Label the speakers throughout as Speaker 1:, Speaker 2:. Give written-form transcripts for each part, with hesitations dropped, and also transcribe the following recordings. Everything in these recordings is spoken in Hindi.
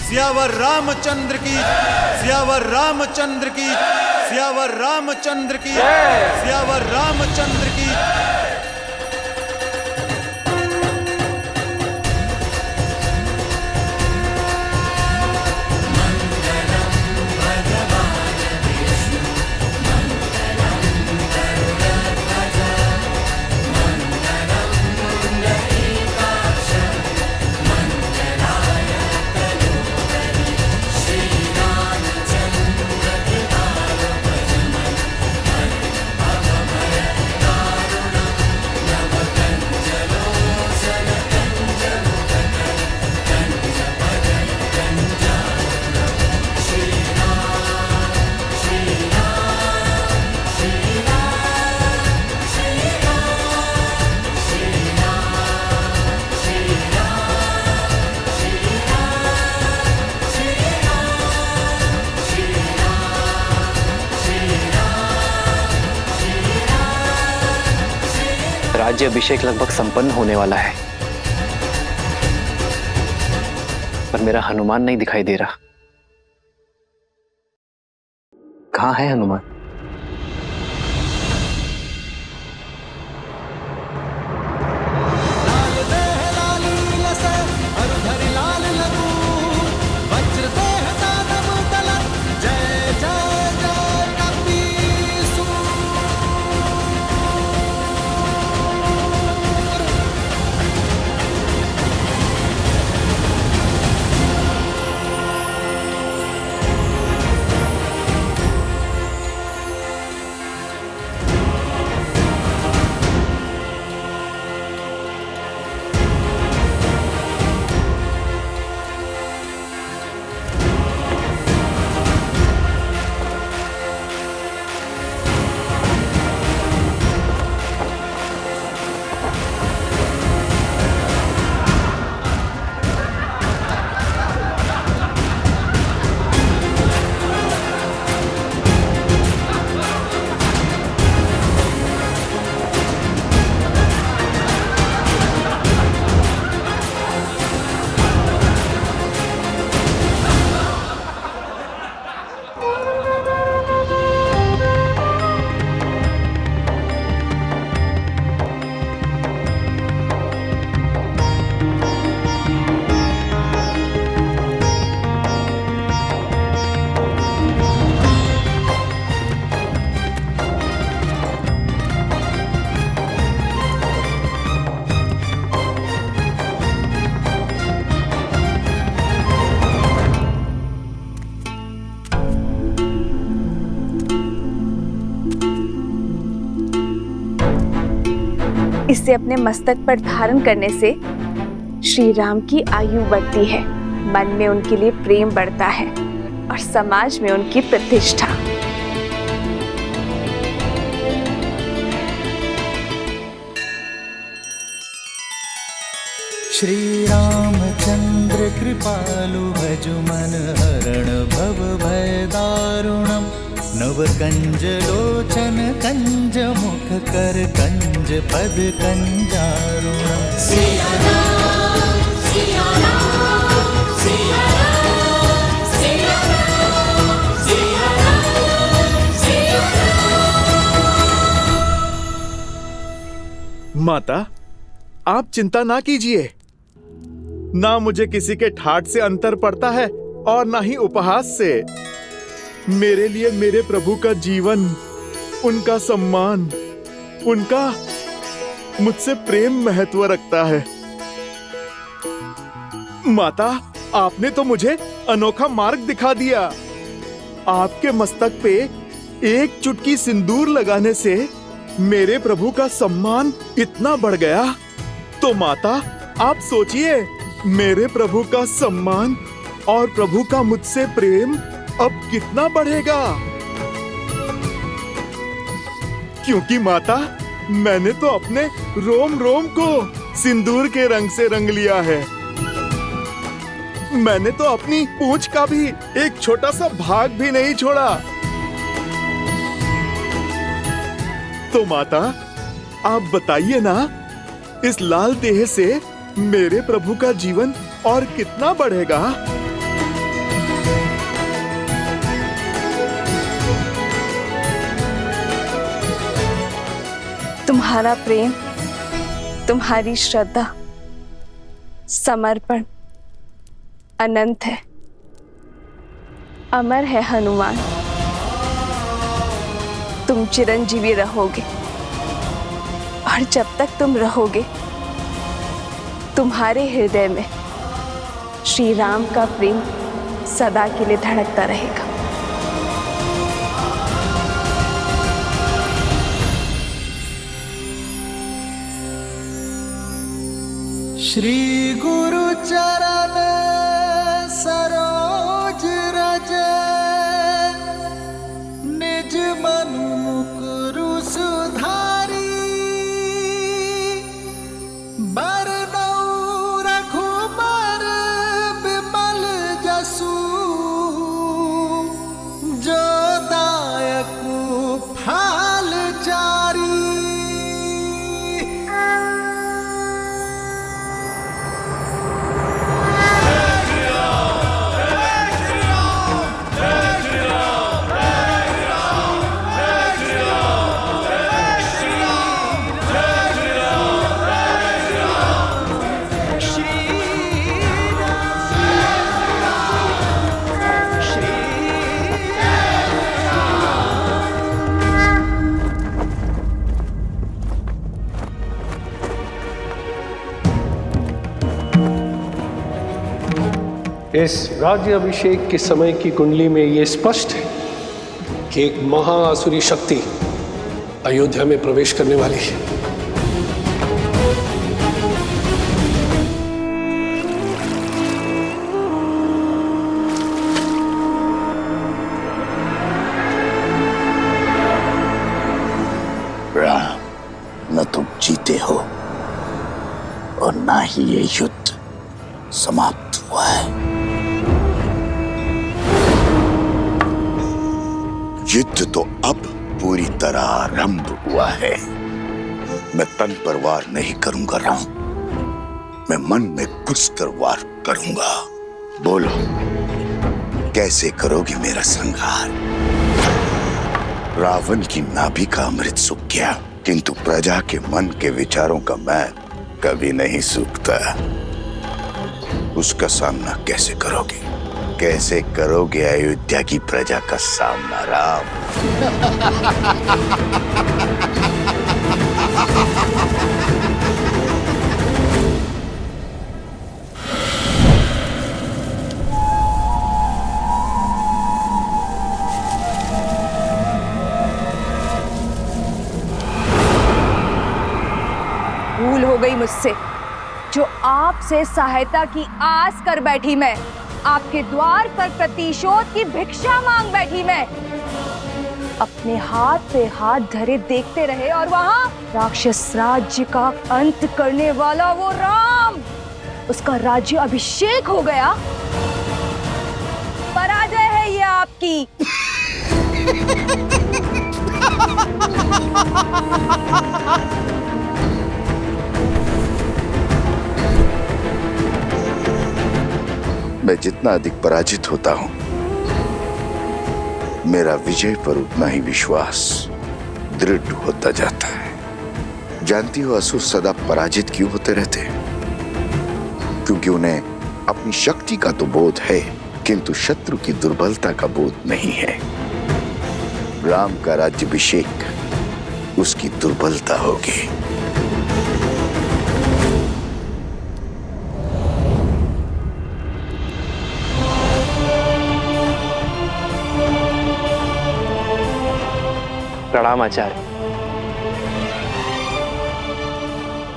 Speaker 1: सियावर रामचंद्र की, सियावर रामचंद्र की, सियावर रामचंद्र की, सियावर रामचंद्र की।
Speaker 2: राज्य अभिषेक लगभग संपन्न होने वाला है, पर मेरा हनुमान नहीं दिखाई दे रहा। कहाँ है हनुमान?
Speaker 3: इसे अपने मस्तक पर धारण करने से श्री राम की आयु बढ़ती है, मन में उनके लिए प्रेम बढ़ता है और समाज में उनकी प्रतिष्ठा।
Speaker 4: श्री रामचंद्र कृपालु भजु मन हरण भव भय दारुणम नव कंज लोचन कंज मुख कर कंज पद कंजारुणम।
Speaker 5: सिया राम, सिया राम, सिया राम, सिया राम, सिया राम, सिया राम।
Speaker 6: माता, आप चिंता ना कीजिए। ना मुझे किसी के ठाठ से अंतर पड़ता है और ना ही उपहास से। मेरे लिए मेरे प्रभु का जीवन, उनका सम्मान, उनका मुझसे प्रेम महत्व रखता है। माता, आपने तो मुझे अनोखा मार्ग दिखा दिया। आपके मस्तक पे एक चुटकी सिंदूर लगाने से मेरे प्रभु का सम्मान इतना बढ़ गया। तो माता, आप सोचिए, मेरे प्रभु का सम्मान और प्रभु का मुझसे प्रेम अब कितना बढ़ेगा। क्योंकि माता, मैंने तो अपने रोम रोम को सिंदूर के रंग से रंग लिया है। मैंने तो अपनी पूंछ का भी एक छोटा सा भाग भी नहीं छोड़ा। तो माता, आप बताइए ना, इस लाल देह से मेरे प्रभु का जीवन और कितना बढ़ेगा।
Speaker 3: तुम्हारा प्रेम, तुम्हारी श्रद्धा, समर्पण अनंत है, अमर है हनुमान। तुम चिरंजीवी रहोगे और जब तक तुम रहोगे तुम्हारे हृदय में श्री राम का प्रेम सदा के लिए धड़कता रहेगा।
Speaker 4: श्री गुरु चरण सरोज रज निज मनु मुकुरु सुधारी बरनौ रघुबर बिमल जसु जो दायकु फल चारी।
Speaker 7: इस राज्य अभिषेक के समय की कुंडली में यह स्पष्ट है कि एक महाआसुरी शक्ति अयोध्या में प्रवेश करने वाली है।
Speaker 8: राम, न तुम जीते हो और ना ही ये युद्ध समाप्त हुआ है। युद्ध तो अब पूरी तरह आरंभ हुआ है। मैं तन पर वार नहीं करूंगा राम, मैं मन में घुसकर वार करूंगा। बोलो, कैसे करोगे मेरा संहार? रावण की नाभि का अमृत सूख गया, किंतु प्रजा के मन के विचारों का मैं कभी नहीं सूखता। उसका सामना कैसे करोगे? कैसे करोगे अयोध्या की प्रजा का सामना राम?
Speaker 9: भूल हो गई मुझसे, जो आपसे सहायता की आस कर बैठी मैं, आपके द्वार पर प्रतिशोध की भिक्षा मांग बैठी मैं। अपने हाथ पे हाथ धरे देखते रहे और वहां राक्षस राज्य का अंत करने वाला वो राम, उसका राज्य अभिषेक हो गया। पराजय है ये आपकी।
Speaker 8: मैं जितना अधिक पराजित होता हूं, मेरा विजय पर उतना ही विश्वास दृढ़ होता जाता है। जानती हो असुर सदा पराजित क्यों होते रहते हैं? क्योंकि उन्हें अपनी शक्ति का तो बोध है, किंतु शत्रु की दुर्बलता का बोध नहीं है। राम का राज्याभिषेक उसकी दुर्बलता होगी।
Speaker 2: प्रणाम आचार्य।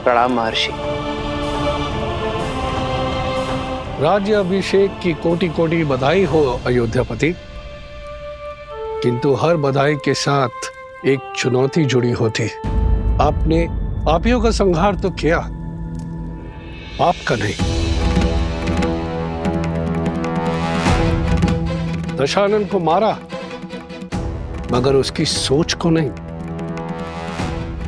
Speaker 2: प्रणाम महर्षि।
Speaker 7: राज्य अभिषेक की कोटि कोटि बधाई हो अयोध्यापति, किंतु हर बधाई के साथ एक चुनौती जुड़ी होती। आपने पापियों का संहार तो किया, पाप का नहीं। दशानन को मारा, मगर उसकी सोच को नहीं।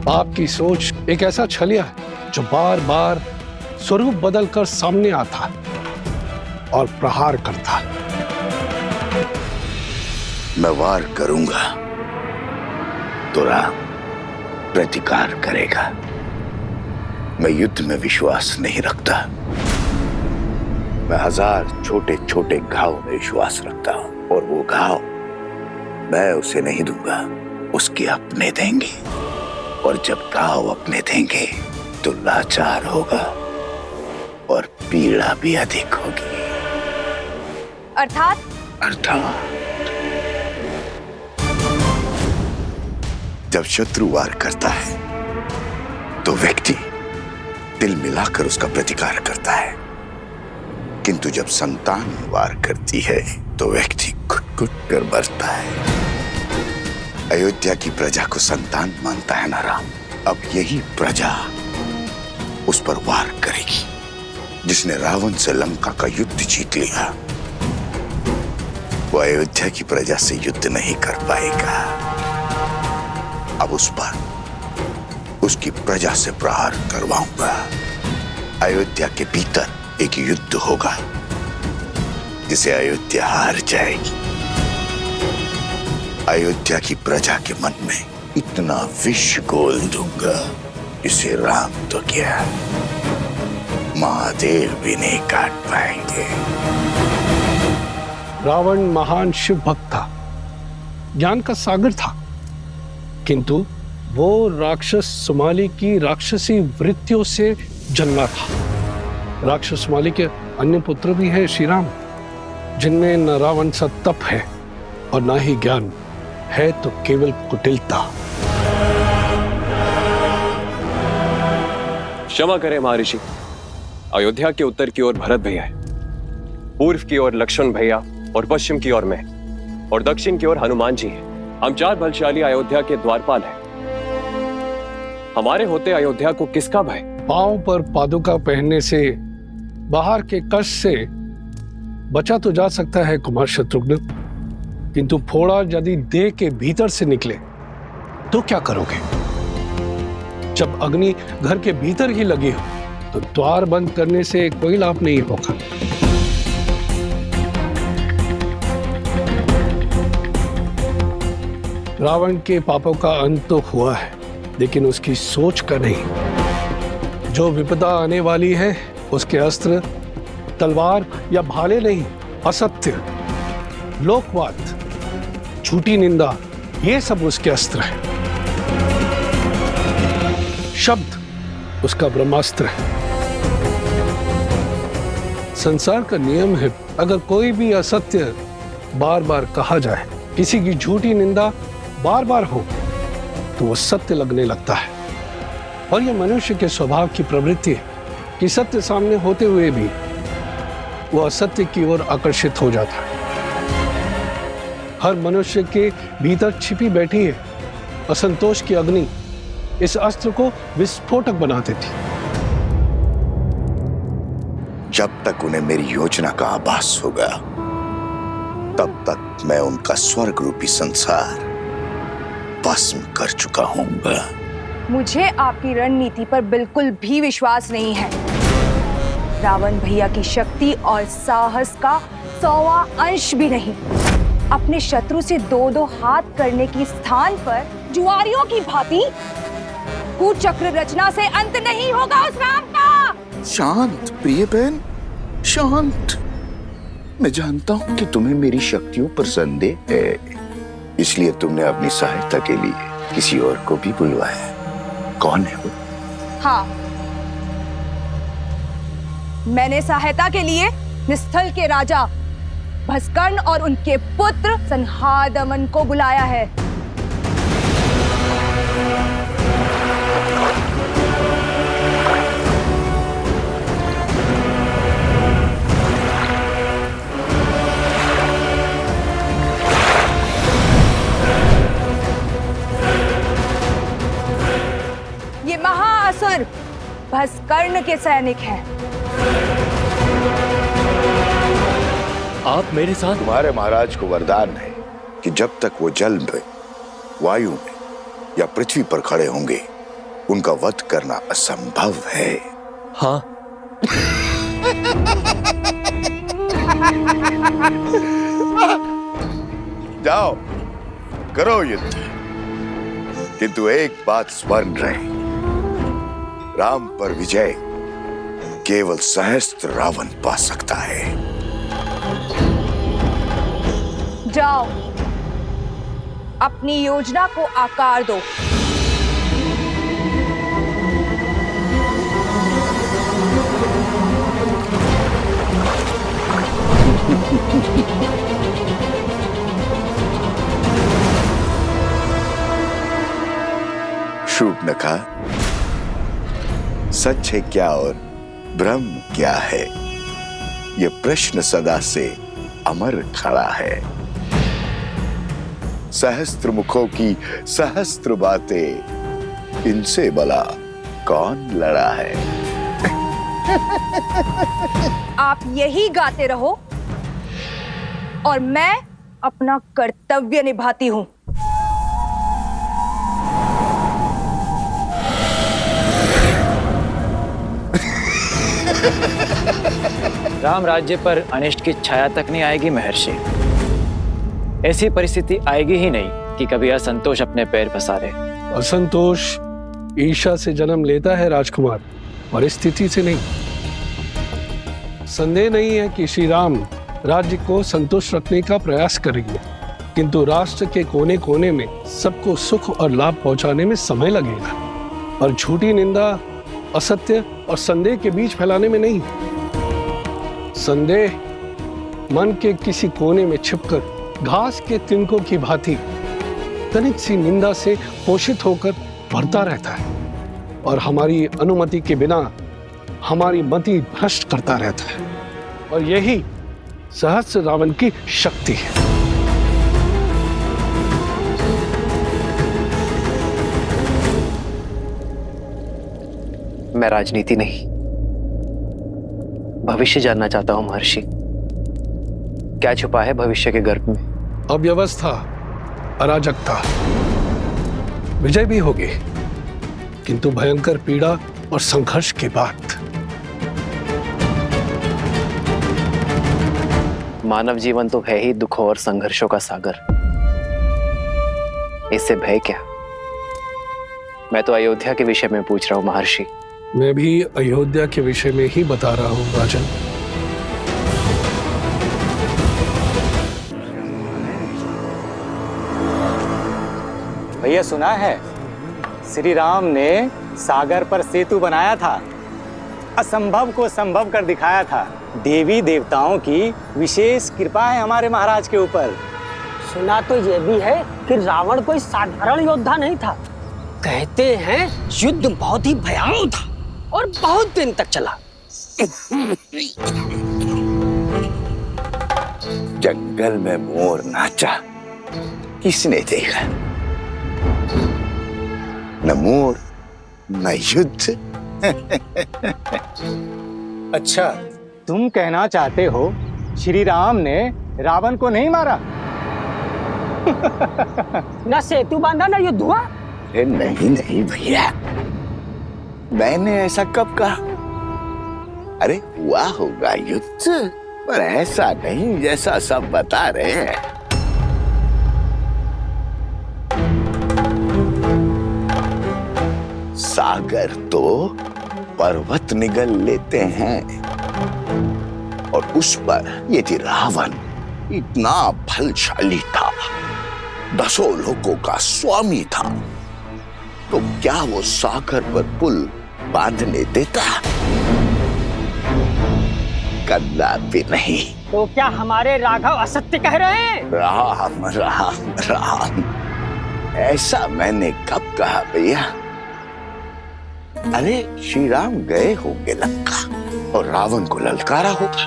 Speaker 7: पाप की सोच एक ऐसा छलिया है जो बार बार स्वरूप बदलकर सामने आता और प्रहार करता।
Speaker 8: मैं वार करूंगा तो राम, प्रतिकार करेगा। मैं युद्ध में विश्वास नहीं रखता। मैं 1000 छोटे छोटे घाव में विश्वास रखता हूं, और वो घाव मैं उसे नहीं दूंगा, उसके अपने देंगे। और जब घाव अपने देंगे तो लाचार होगा और पीड़ा भी अधिक होगी।
Speaker 9: अर्थात
Speaker 8: जब शत्रु वार करता है तो व्यक्ति दिल मिलाकर उसका प्रतिकार करता है, किंतु जब संतान वार करती है तो व्यक्ति घुट-घुट कर मरता है। अयोध्या की प्रजा को संतान मानता है ना राम। अब यही प्रजा उस पर वार करेगी। जिसने रावण से लंका का युद्ध जीत लिया वो अयोध्या की प्रजा से युद्ध नहीं कर पाएगा। अब उस पर उसकी प्रजा से प्रहार करवाऊंगा। अयोध्या के भीतर एक युद्ध होगा जिसे अयोध्या हार जाएगी। अयोध्या की प्रजा के मन में इतना विष घोल दूंगा जिसे राम तो क्या महादेव भी नहीं काट पाएंगे।
Speaker 7: रावण महान शिव भक्त था, ज्ञान का सागर था, किंतु वो राक्षस सुमाली की राक्षसी वृत्तियों से जन्मा था। राक्षस सुमाली के अन्य पुत्र भी हैं श्री राम, जिनमें न रावण सा तप है और ना ही ज्ञान है, तो केवल कुटिलता।
Speaker 10: क्षमा करें महर्षि, अयोध्या के उत्तर की ओर भरत भैया है, पूर्व की ओर लक्ष्मण भैया और पश्चिम की ओर मैं, और दक्षिण की ओर हनुमान जी हैं। हम 4 बलशाली अयोध्या के द्वारपाल हैं। हमारे होते अयोध्या को किसका भय?
Speaker 7: पांव पर पादुका पहनने से, बाहर के कष्ट से बचा तो जा सकता है कुमार शत्रुघ्न, किंतु फोड़ा यदि देह के भीतर से निकले तो क्या करोगे? जब अग्नि घर के भीतर ही लगी हो तो द्वार बंद करने से कोई लाभ नहीं होगा। रावण के पापों का अंत तो हुआ है, लेकिन उसकी सोच का नहीं। जो विपदा आने वाली है उसके अस्त्र तलवार या भाले नहीं, असत्य, लोकवाद, झूठी निंदा, ये सब उसके अस्त्र है। शब्द उसका ब्रह्मास्त्र है। संसार का नियम है, अगर कोई भी असत्य बार बार कहा जाए, किसी की झूठी निंदा बार बार हो, तो वो सत्य लगने लगता है। और यह मनुष्य के स्वभाव की प्रवृत्ति है कि सत्य सामने होते हुए भी वो असत्य की ओर आकर्षित हो जाता है। हर मनुष्य के भीतर छिपी बैठी है असंतोष की अग्नि, इस अस्त्र को विस्फोटक बना देती।
Speaker 8: जब तक उन्हें मेरी योजना का आभास होगा तब तक मैं उनका स्वर्ग रूपी संसार भस्म कर चुका हूंगा।
Speaker 9: मुझे आपकी रणनीति पर बिल्कुल भी विश्वास नहीं है। रावण भैया की शक्ति और साहस का 100वां अंश भी नहीं। अपने शत्रु से 2-2 हाथ करने की स्थान पर जुआरियों की भांति कुचक्र रचना से अंत नहीं होगा उस राम का।
Speaker 8: शांत प्रिय बहन, शांत। मैं जानता हूं कि तुम्हें मेरी शक्तियों पर संदेह है, इसलिए तुमने अपनी सहायता के लिए किसी और को भी बुलवाया। कौन है वो?
Speaker 9: हाँ, मैंने सहायता के लिए निस्थल के राजा भस्कर्ण और उनके पुत्र संहादमन को बुलाया है। ये महाअसुर भस्कर्ण के सैनिक हैं।
Speaker 10: आप मेरे साथ?
Speaker 8: तुम्हारे महाराज को वरदान है कि जब तक वो जल में, वायु में या पृथ्वी पर खड़े होंगे उनका वध करना असंभव है।
Speaker 10: हाँ।
Speaker 8: जाओ, करो युद्ध। किंतु एक बात स्मरण रहे, राम पर विजय केवल सहस्त्र रावण पा सकता है।
Speaker 9: जाओ, अपनी योजना को आकार दो।
Speaker 8: शूर्पणखा, सच है क्या और ब्रह्म क्या है, यह प्रश्न सदा से अमर खड़ा है। सहस्त्र मुखों की सहस्त्र बातें, इनसे भला कौन लड़ा है।
Speaker 9: आप यही गाते रहो और मैं अपना कर्तव्य निभाती हूं।
Speaker 11: राम राज्य पर अनिष्ट की छाया तक नहीं आएगी महर्षि। ऐसी परिस्थिति आएगी ही नहीं कि कभी असंतोष अपने पैर पसारे।
Speaker 7: असंतोष ईर्ष्या से जन्म लेता है राजकुमार, परिस्थिति से नहीं। संदेह नहीं है कि श्री राम राज्य को संतुष्ट रखने का प्रयास करेंगे, किंतु राष्ट्र के कोने कोने में सबको सुख और लाभ पहुंचाने में समय लगेगा, और झूठी निंदा, असत्य और संदेह के बीच फैलाने में नहीं। संदेह मन के किसी कोने में छिपकर घास के तिनकों की भांति तनिक सी निंदा से पोषित होकर बढ़ता रहता है, और हमारी अनुमति के बिना हमारी मति भ्रष्ट करता रहता है, और यही सहस्त्र रावण की शक्ति है।
Speaker 2: मैं राजनीति नहीं, भविष्य जानना चाहता हूं महर्षि। क्या छुपा है भविष्य के गर्भ में?
Speaker 7: अव्यवस्था, अराजकता, विजय भी होगी, किंतु भयंकर पीड़ा और संघर्ष के बाद।
Speaker 2: मानव जीवन तो है ही दुखों और संघर्षों का सागर, इससे भय क्या? मैं तो अयोध्या के विषय में पूछ रहा हूं महर्षि।
Speaker 7: मैं भी अयोध्या के विषय में ही बता रहा हूं राजन।
Speaker 11: भैया सुना है, श्री राम ने सागर पर सेतु बनाया था, असंभव को संभव कर दिखाया था। देवी देवताओं की विशेष कृपा है हमारे महाराज के ऊपर।
Speaker 12: सुना तो यह भी है कि रावण कोई साधारण योद्धा नहीं था। कहते हैं युद्ध बहुत ही भयावह था और बहुत दिन तक चला।
Speaker 8: जंगल में मोर नाचा, किसने देखा? न मोर न युद्ध।
Speaker 11: अच्छा, तुम कहना चाहते हो श्री राम ने रावण को नहीं मारा?
Speaker 12: न सेतु बांधा न युद्ध हुआ।
Speaker 8: नहीं नहीं भैया, मैंने ऐसा कब कहा? अरे हुआ होगा युद्ध, पर ऐसा नहीं जैसा सब बता रहे हैं। सागर तो पर्वत निगल लेते हैं, और उस पर यदि रावण इतना बलशाली था, 10 लोगों का स्वामी था, तो क्या वो सागर पर पुल बांधने देता? कदापि नहीं।
Speaker 12: तो क्या हमारे राघव असत्य कह रहे हैं?
Speaker 8: राम राम राम, ऐसा मैंने कब कहा भैया? अरे श्री राम गए होंगे लंका और रावण को ललकारा होगा,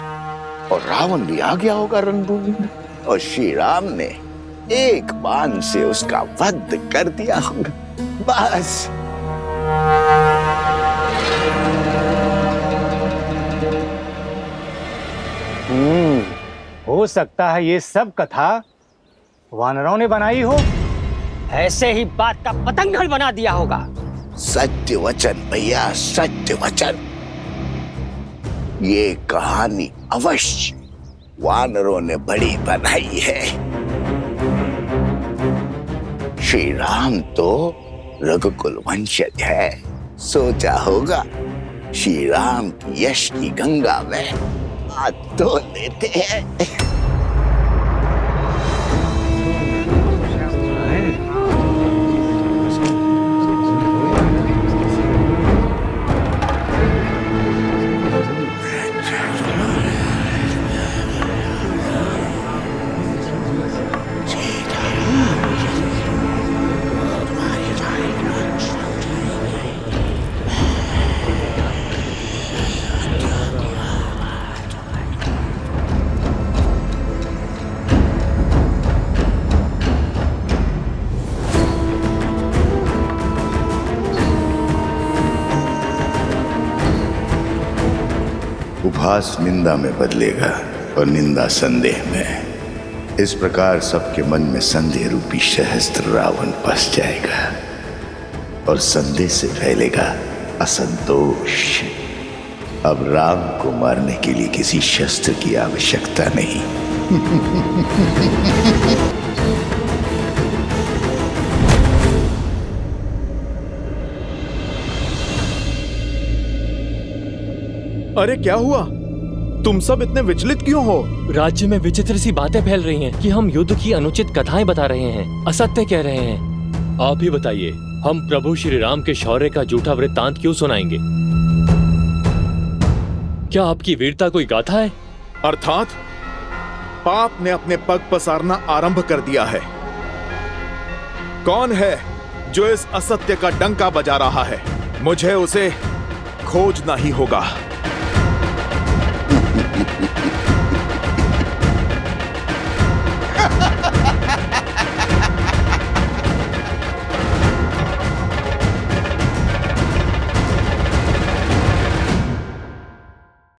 Speaker 8: और रावण भी आ गया होगा रणभूमि में, और श्री राम ने एक बाण से उसका वध कर दिया होगा, बस।
Speaker 11: हो सकता है ये सब कथा वानरों ने बनाई हो।
Speaker 12: ऐसे ही बात का पतंगड़ बना दिया होगा।
Speaker 8: सत्य वचन भैया, सत्य वचन। ये कहानी अवश्य वानरों ने बड़ी बनाई है। श्री राम तो रघुकुल वंशज है, सोचा होगा श्री राम की यश की गंगा में हाथ धो लेते हैं। उपहास निंदा में बदलेगा और निंदा संदेह में। इस प्रकार सबके मन में संदेह रूपी सहस्त्र रावण बस जाएगा और संदेह से फैलेगा असंतोष। अब राम को मारने के लिए किसी शस्त्र की आवश्यकता नहीं।
Speaker 6: अरे क्या हुआ? तुम सब इतने विचलित क्यों हो?
Speaker 13: राज्य में विचित्र सी बातें फैल रही हैं कि हम युद्ध की अनुचित कथाएं बता रहे हैं, असत्य कह रहे हैं। आप ही बताइए, हम प्रभु श्री राम के शौर्य का झूठा वृत्तांत क्यों सुनाएंगे? क्या आपकी वीरता कोई गाथा है?
Speaker 6: अर्थात पाप ने अपने पग पसारना आरंभ कर दिया है। कौन है जो इस असत्य का डंका बजा रहा है? मुझे उसे खोजना ही होगा।